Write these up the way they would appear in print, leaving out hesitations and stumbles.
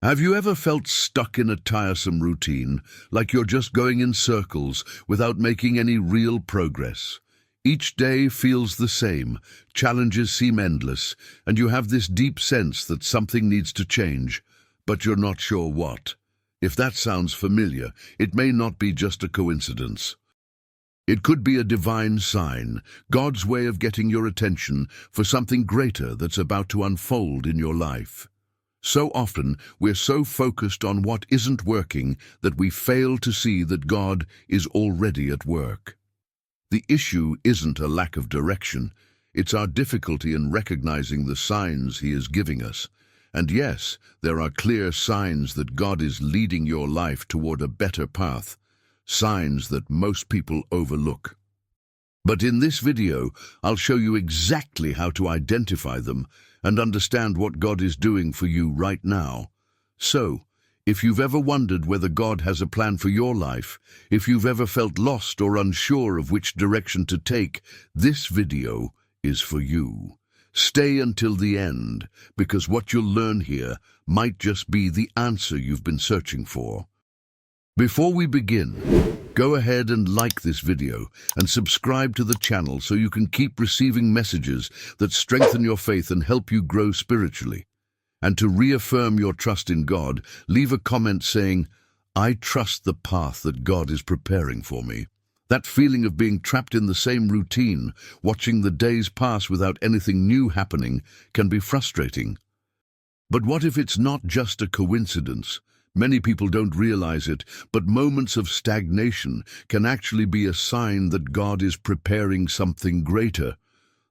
Have you ever felt stuck in a tiresome routine, like you're just going in circles without making any real progress? Each day feels the same, challenges seem endless, and you have this deep sense that something needs to change, but you're not sure what. If that sounds familiar, it may not be just a coincidence. It could be a divine sign, God's way of getting your attention for something greater that's about to unfold in your life. So often, we're so focused on what isn't working that we fail to see that God is already at work. The issue isn't a lack of direction, it's our difficulty in recognizing the signs He is giving us. And yes, there are clear signs that God is leading your life toward a better path, signs that most people overlook. But in this video, I'll show you exactly how to identify them and understand what God is doing for you right now. So, if you've ever wondered whether God has a plan for your life, if you've ever felt lost or unsure of which direction to take, this video is for you. Stay until the end, because what you'll learn here might just be the answer you've been searching for. Before we begin, go ahead and like this video and subscribe to the channel so you can keep receiving messages that strengthen your faith and help you grow spiritually. And to reaffirm your trust in God, leave a comment saying, "I trust the path that God is preparing for me." That feeling of being trapped in the same routine, watching the days pass without anything new happening, can be frustrating. But what if it's not just a coincidence? Many people don't realize it, but moments of stagnation can actually be a sign that God is preparing something greater.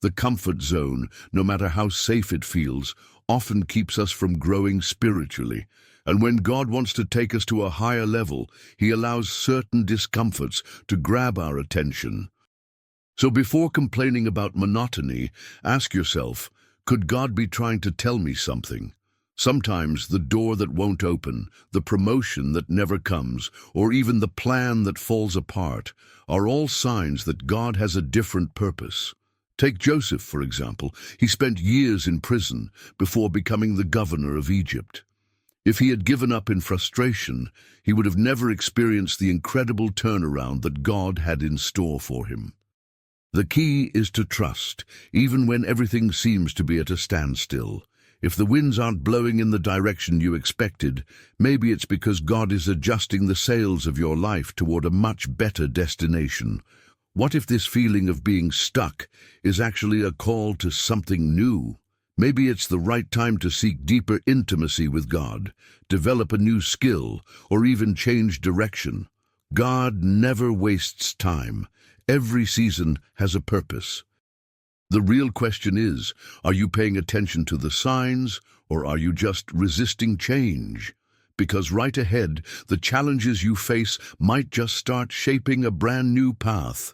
The comfort zone, no matter how safe it feels, often keeps us from growing spiritually. And when God wants to take us to a higher level, He allows certain discomforts to grab our attention. So before complaining about monotony, ask yourself, could God be trying to tell me something? Sometimes the door that won't open, the promotion that never comes, or even the plan that falls apart, are all signs that God has a different purpose. Take Joseph, for example. He spent years in prison before becoming the governor of Egypt. If he had given up in frustration, he would have never experienced the incredible turnaround that God had in store for him. The key is to trust, even when everything seems to be at a standstill. If the winds aren't blowing in the direction you expected, maybe it's because God is adjusting the sails of your life toward a much better destination. What if this feeling of being stuck is actually a call to something new? Maybe it's the right time to seek deeper intimacy with God, develop a new skill, or even change direction. God never wastes time. Every season has a purpose. The real question is, are you paying attention to the signs, or are you just resisting change? Because right ahead, the challenges you face might just start shaping a brand new path.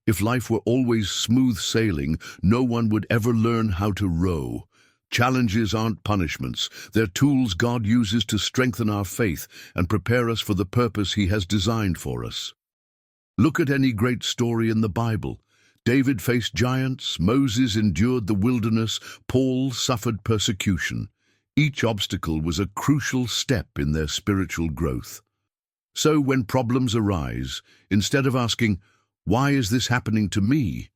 If life were always smooth sailing, no one would ever learn how to row. Challenges aren't punishments. They're tools God uses to strengthen our faith and prepare us for the purpose He has designed for us. Look at any great story in the Bible. David faced giants, Moses endured the wilderness, Paul suffered persecution. Each obstacle was a crucial step in their spiritual growth. So when problems arise, instead of asking, "Why is this happening to me?"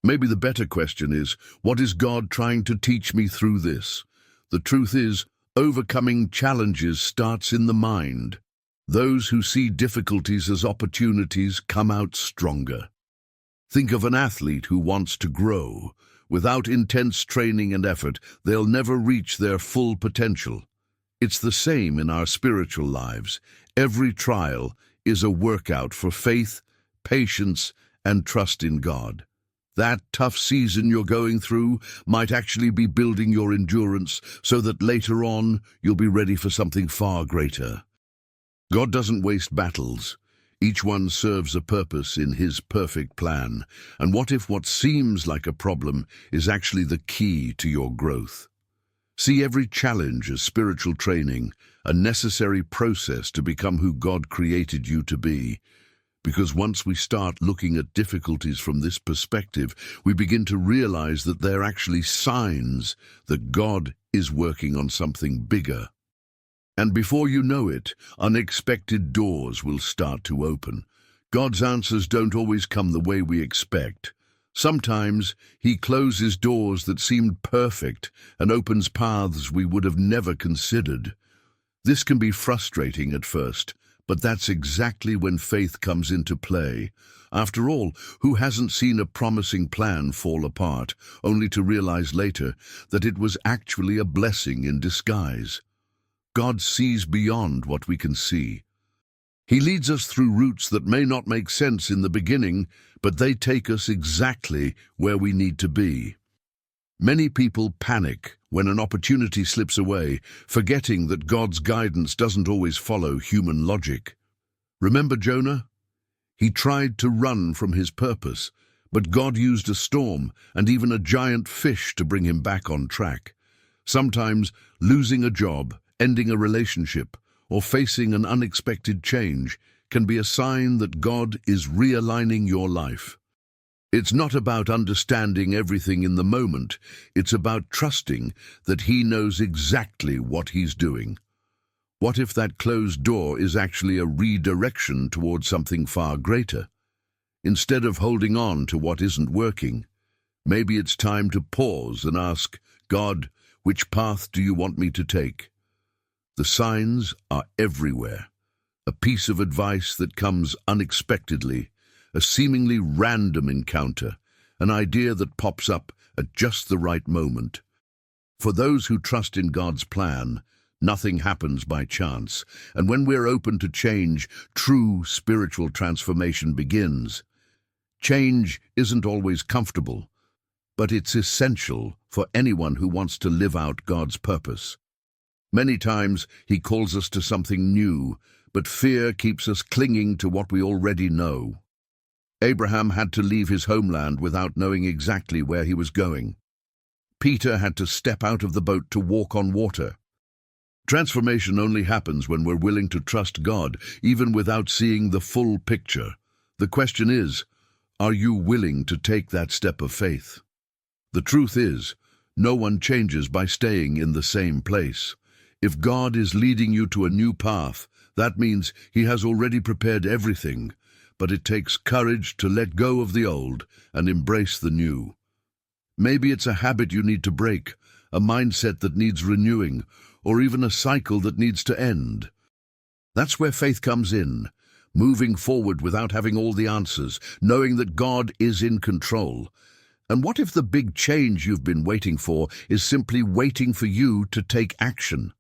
maybe the better question is, what is God trying to teach me through this? The truth is, overcoming challenges starts in the mind. Those who see difficulties as opportunities come out stronger. Think of an athlete who wants to grow. Without intense training and effort, they'll never reach their full potential. It's the same in our spiritual lives. Every trial is a workout for faith, patience, and trust in God. That tough season you're going through might actually be building your endurance so that later on you'll be ready for something far greater. God doesn't waste battles. Each one serves a purpose in His perfect plan. And what if what seems like a problem is actually the key to your growth? See every challenge as spiritual training, a necessary process to become who God created you to be. Because once we start looking at difficulties from this perspective, we begin to realize that they're actually signs that God is working on something bigger. And before you know it, unexpected doors will start to open. God's answers don't always come the way we expect. Sometimes He closes doors that seemed perfect and opens paths we would have never considered. This can be frustrating at first, but that's exactly when faith comes into play. After all, who hasn't seen a promising plan fall apart, only to realize later that it was actually a blessing in disguise? God sees beyond what we can see. He leads us through routes that may not make sense in the beginning, but they take us exactly where we need to be. Many people panic when an opportunity slips away, forgetting that God's guidance doesn't always follow human logic. Remember Jonah? He tried to run from his purpose, but God used a storm and even a giant fish to bring him back on track. Sometimes losing a job, ending a relationship, or facing an unexpected change can be a sign that God is realigning your life. It's not about understanding everything in the moment. It's about trusting that He knows exactly what He's doing. What if that closed door is actually a redirection towards something far greater? Instead of holding on to what isn't working, maybe it's time to pause and ask, God, which path do you want me to take? The signs are everywhere. A piece of advice that comes unexpectedly, a seemingly random encounter, an idea that pops up at just the right moment. For those who trust in God's plan, nothing happens by chance, and when we're open to change, true spiritual transformation begins. Change isn't always comfortable, but it's essential for anyone who wants to live out God's purpose. Many times He calls us to something new, but fear keeps us clinging to what we already know. Abraham had to leave his homeland without knowing exactly where he was going. Peter had to step out of the boat to walk on water. Transformation only happens when we're willing to trust God, even without seeing the full picture. The question is, are you willing to take that step of faith? The truth is, no one changes by staying in the same place. If God is leading you to a new path, that means He has already prepared everything, but it takes courage to let go of the old and embrace the new. Maybe it's a habit you need to break, a mindset that needs renewing, or even a cycle that needs to end. That's where faith comes in, moving forward without having all the answers, knowing that God is in control. And what if the big change you've been waiting for is simply waiting for you to take action?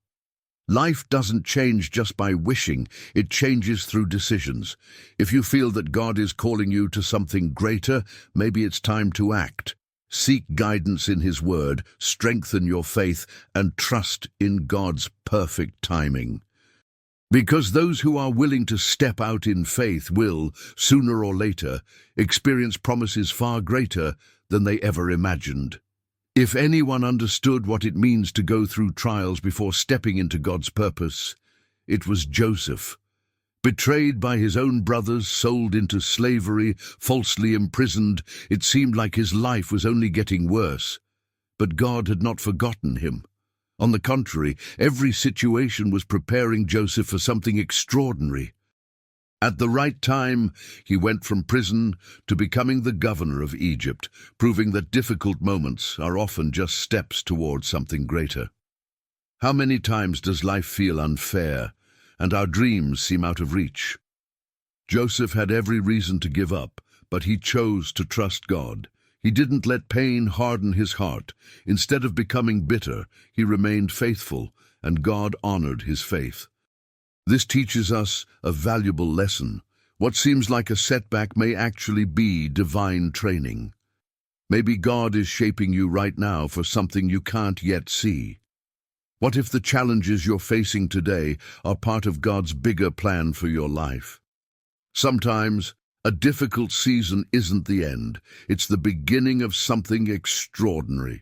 Life doesn't change just by wishing, it changes through decisions. If you feel that God is calling you to something greater, maybe it's time to act. Seek guidance in His Word, strengthen your faith, and trust in God's perfect timing. Because those who are willing to step out in faith will, sooner or later, experience promises far greater than they ever imagined. If anyone understood what it means to go through trials before stepping into God's purpose, it was Joseph. Betrayed by his own brothers, sold into slavery, falsely imprisoned, it seemed like his life was only getting worse. But God had not forgotten him. On the contrary, every situation was preparing Joseph for something extraordinary. At the right time, he went from prison to becoming the governor of Egypt, proving that difficult moments are often just steps towards something greater. How many times does life feel unfair, and our dreams seem out of reach? Joseph had every reason to give up, but he chose to trust God. He didn't let pain harden his heart. Instead of becoming bitter, he remained faithful, and God honored his faith. This teaches us a valuable lesson. What seems like a setback may actually be divine training. Maybe God is shaping you right now for something you can't yet see. What if the challenges you're facing today are part of God's bigger plan for your life? Sometimes, a difficult season isn't the end. It's the beginning of something extraordinary.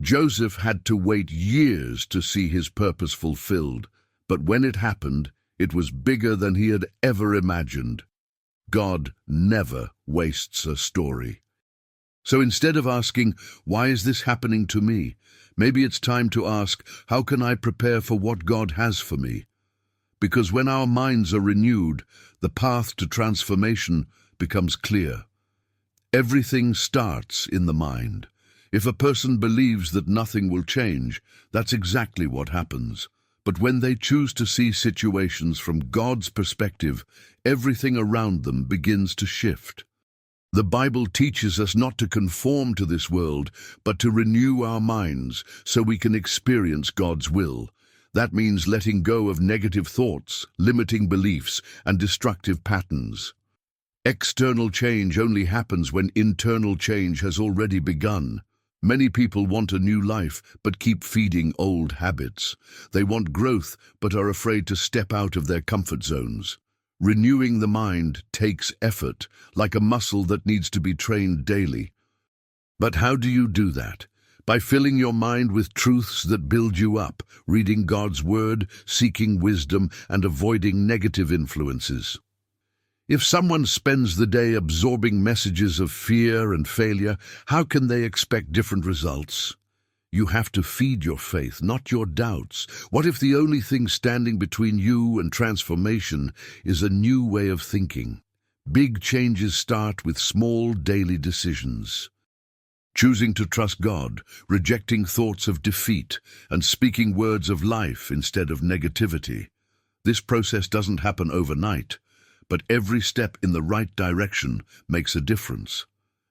Joseph had to wait years to see his purpose fulfilled. But when it happened, it was bigger than he had ever imagined. God never wastes a story. So instead of asking, "Why is this happening to me?" maybe it's time to ask, "How can I prepare for what God has for me?" because when our minds are renewed, the path to transformation becomes clear. Everything starts in the mind. If a person believes that nothing will change, that's exactly what happens. But when they choose to see situations from God's perspective, everything around them begins to shift. The Bible teaches us not to conform to this world, but to renew our minds so we can experience God's will. That means letting go of negative thoughts, limiting beliefs, and destructive patterns. External change only happens when internal change has already begun. Many people want a new life, but keep feeding old habits. They want growth, but are afraid to step out of their comfort zones. Renewing the mind takes effort, like a muscle that needs to be trained daily. But how do you do that? By filling your mind with truths that build you up, reading God's Word, seeking wisdom, and avoiding negative influences. If someone spends the day absorbing messages of fear and failure, how can they expect different results? You have to feed your faith, not your doubts. What if the only thing standing between you and transformation is a new way of thinking? Big changes start with small daily decisions. Choosing to trust God, rejecting thoughts of defeat, and speaking words of life instead of negativity. This process doesn't happen overnight, but every step in the right direction makes a difference.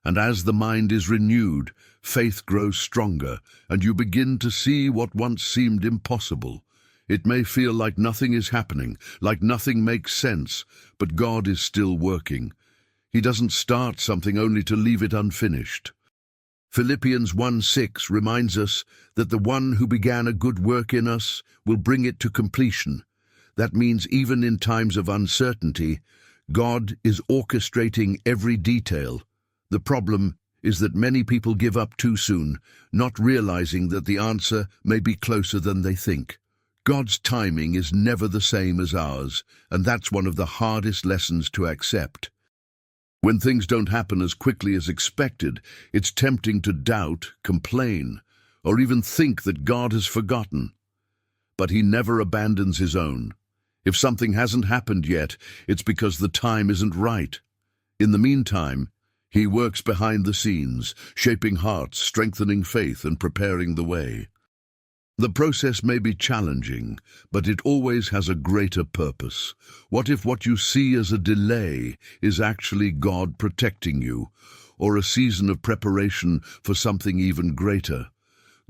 And as the mind is renewed, faith grows stronger, and you begin to see what once seemed impossible. It may feel like nothing is happening, like nothing makes sense, but God is still working. He doesn't start something only to leave it unfinished. Philippians 1:6 reminds us that the one who began a good work in us will bring it to completion. That means even in times of uncertainty, God is orchestrating every detail. The problem is that many people give up too soon, not realizing that the answer may be closer than they think. God's timing is never the same as ours, and that's one of the hardest lessons to accept. When things don't happen as quickly as expected, it's tempting to doubt, complain, or even think that God has forgotten. But He never abandons His own. If something hasn't happened yet, it's because the time isn't right. In the meantime, He works behind the scenes, shaping hearts, strengthening faith, and preparing the way. The process may be challenging, but it always has a greater purpose. What if what you see as a delay is actually God protecting you, or a season of preparation for something even greater?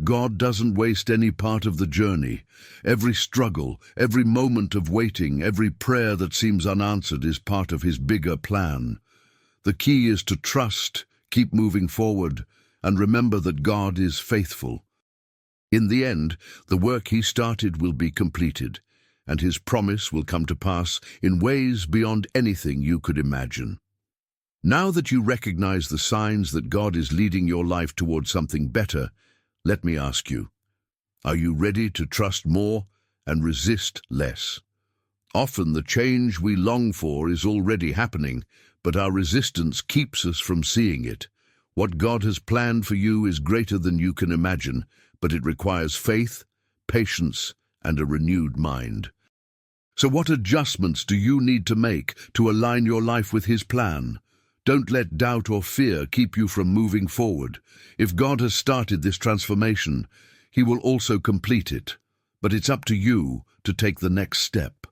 God doesn't waste any part of the journey. Every struggle, every moment of waiting, every prayer that seems unanswered is part of His bigger plan. The key is to trust, keep moving forward, and remember that God is faithful. In the end, the work He started will be completed, and His promise will come to pass in ways beyond anything you could imagine. Now that you recognize the signs that God is leading your life towards something better, let me ask you, are you ready to trust more and resist less? Often the change we long for is already happening, but our resistance keeps us from seeing it. What God has planned for you is greater than you can imagine, but it requires faith, patience, and a renewed mind. So what adjustments do you need to make to align your life with His plan? Don't let doubt or fear keep you from moving forward. If God has started this transformation, He will also complete it. But it's up to you to take the next step.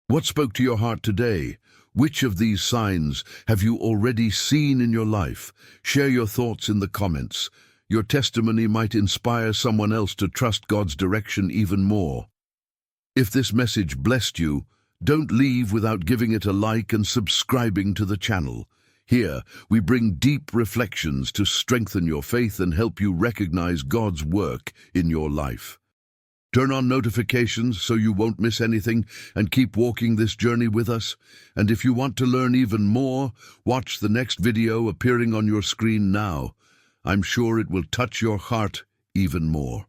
What spoke to your heart today? Which of these signs have you already seen in your life? Share your thoughts in the comments. Your testimony might inspire someone else to trust God's direction even more. If this message blessed you, don't leave without giving it a like and subscribing to the channel. Here, we bring deep reflections to strengthen your faith and help you recognize God's work in your life. Turn on notifications so you won't miss anything, and keep walking this journey with us. And if you want to learn even more, watch the next video appearing on your screen now. I'm sure it will touch your heart even more.